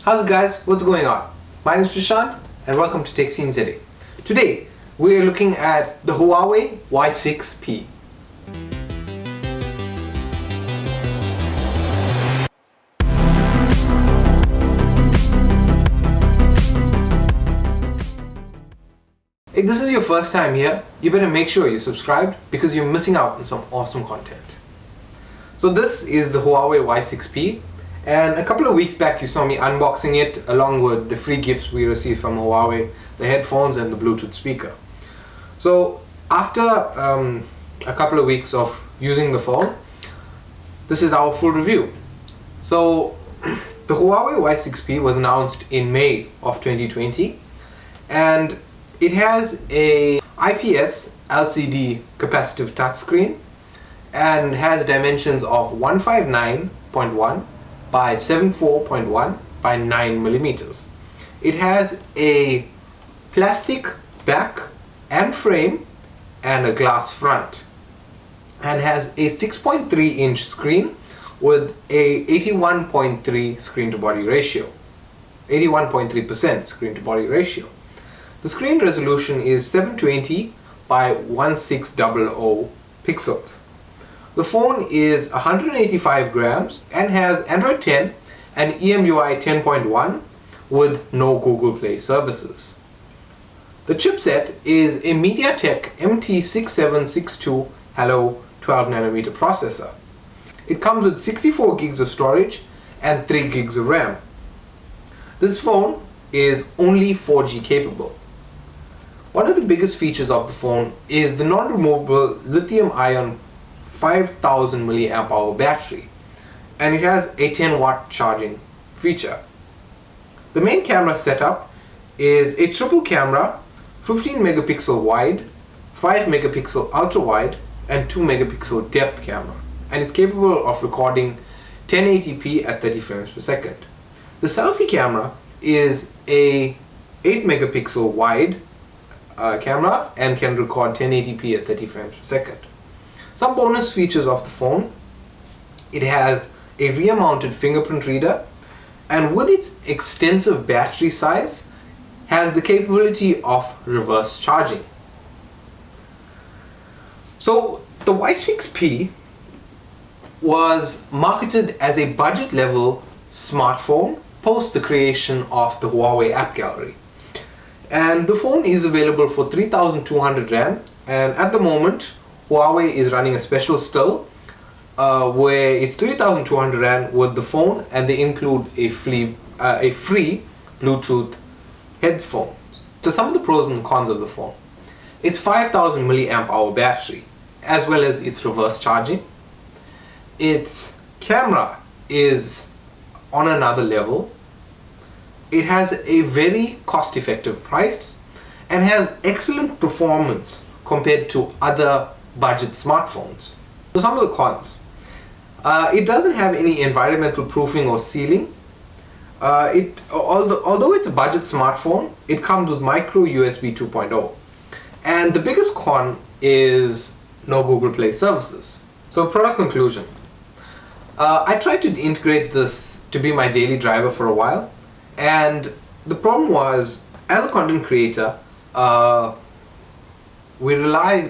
How's it guys? What's going on? My name is Prashant and welcome to Tech Scenes Today. Today we are looking at the Huawei Y6p. If this is your first time here, you better make sure you're subscribed because you're missing out on some awesome content. So this is the Huawei Y6p, and a couple of weeks back you saw me unboxing it along with the free gifts we received from Huawei, the headphones and the Bluetooth speaker. So after a couple of weeks of using the phone, this is our full review. So the Huawei Y6p was announced in May of 2020, and it has a IPS LCD capacitive touchscreen and has dimensions of 159.1 by 74.1 by 9 millimeters. It has a plastic back and frame and a glass front, and has a 6.3 inch screen with a 81.3 screen to body ratio, 81.3% screen to body ratio. The screen resolution is 720 by 1600 pixels. The phone is 185 grams and has Android 10 and EMUI 10.1 with no Google Play services. The chipset is a MediaTek MT6762 Hello 12nm processor. It comes with 64 gigs of storage and 3 gigs of RAM. This phone is only 4G capable. One of the biggest features of the phone is the non-removable lithium-ion 5000 mAh battery, and it has a 10-watt charging feature. The main camera setup is a triple camera, 15 megapixel wide, 5 megapixel ultra wide and 2 megapixel depth camera, and is capable of recording 1080p at 30 frames per second. The selfie camera is a 8 megapixel wide camera and can record 1080p at 30 frames per second. Some bonus features of the phone: it has a rear mounted fingerprint reader, and with its extensive battery size has the capability of reverse charging. So the Y6p was marketed as a budget level smartphone post the creation of the Huawei app gallery. And the phone is available for 3200 Rand, and at the moment Huawei is running a special still where it's 3200 Rand with the phone, and they include a free Bluetooth headphones. So some of the pros and cons of the phone: it's 5000 mAh battery as well as its reverse charging. Its camera is on another level. It has a very cost-effective price and has excellent performance compared to other budget smartphones. So some of the cons: it doesn't have any environmental proofing or sealing. Although it's a budget smartphone, it comes with micro USB 2.0. And the biggest con is no Google Play services. So product conclusion: I tried to integrate this to be my daily driver for a while, and the problem was, as a content creator, we rely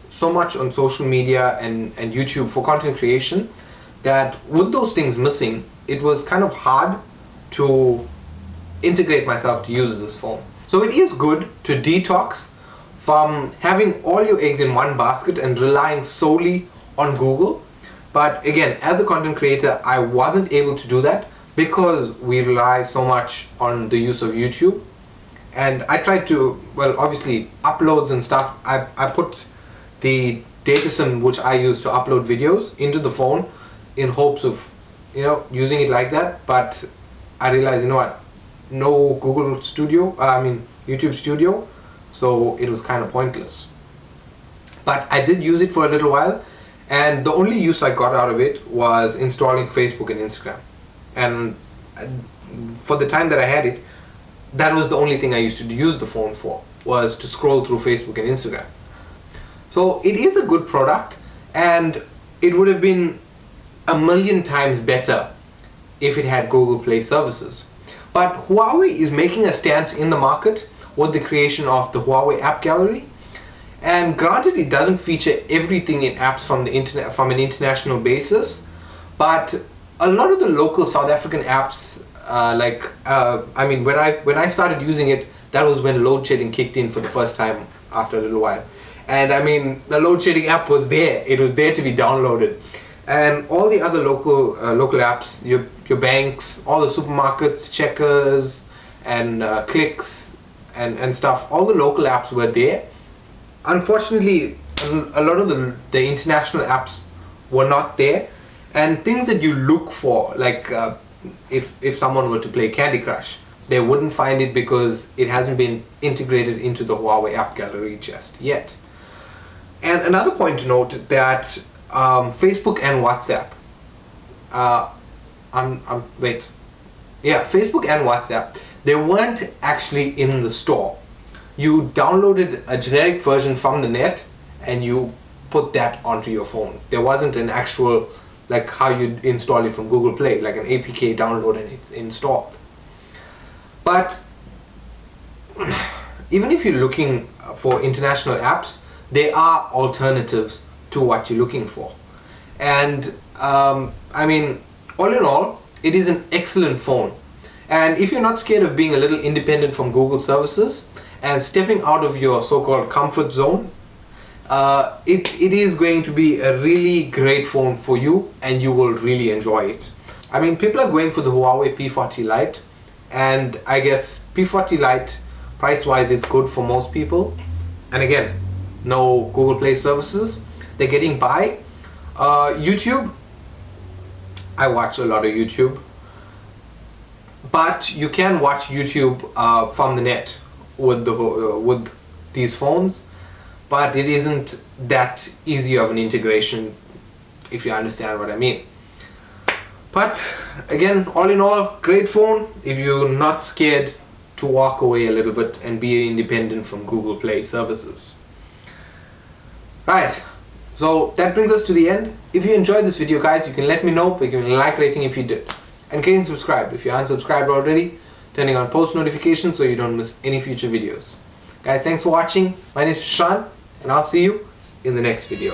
so much on social media and YouTube for content creation that with those things missing, it was kind of hard to integrate myself to use this phone. So it is good to detox from having all your eggs in one basket and relying solely on Google. But again, as a content creator, I wasn't able to do that because we rely so much on the use of YouTube. And I tried to, well, obviously uploads and stuff, I put the data sim which I use to upload videos into the phone in hopes of, using it like that. But I realized, no Google Studio, YouTube Studio, so it was kind of pointless. But I did use it for a little while, and the only use I got out of it was installing Facebook and Instagram. And for the time that I had it, that was the only thing I used to use the phone for, was to scroll through Facebook and Instagram. So it is a good product, and it would have been a million times better if it had Google Play services. But Huawei is making a stance in the market with the creation of the Huawei App Gallery. And granted, it doesn't feature everything in apps from the internet from an international basis, but a lot of the local South African apps, I mean, when I started using it, that was when load shedding kicked in for the first time after a little while. And I mean, the load shedding app was there; it was there to be downloaded. And all the other local apps, your banks, all the supermarkets, Checkers, and Clicks, and stuff, all the local apps were there. Unfortunately, a lot of the international apps were not there, and things that you look for, like if someone were to play Candy Crush, they wouldn't find it because it hasn't been integrated into the Huawei App Gallery just yet. And another point to note that Facebook and WhatsApp, Facebook and WhatsApp, they weren't actually in the store. You downloaded a generic version from the net and you put that onto your phone. There wasn't an actual, like how you install it from Google Play, like an APK download and it's installed. But even if you're looking for international apps, there are alternatives to what you're looking for. And I mean, all in all, it is an excellent phone. And if you're not scared of being a little independent from Google services and stepping out of your so-called comfort zone, it is going to be a really great phone for you, and you will really enjoy it. I mean, people are going for the Huawei P40 Lite, and I guess P40 Lite price-wise is good for most people. And again, no Google Play services, they're getting by. YouTube, I watch a lot of YouTube, but you can watch YouTube from the net with these phones, but it isn't that easy of an integration, if you understand what I mean. But again, all in all, great phone if you're not scared to walk away a little bit and be independent from Google Play services. Right, so that brings us to the end. If you enjoyed this video, guys, you can let me know by giving a like rating if you did, and getting subscribed if you aren't subscribed already, turning on post notifications so you don't miss any future videos. Guys, thanks for watching. My name is Shan, and I'll see you in the next video.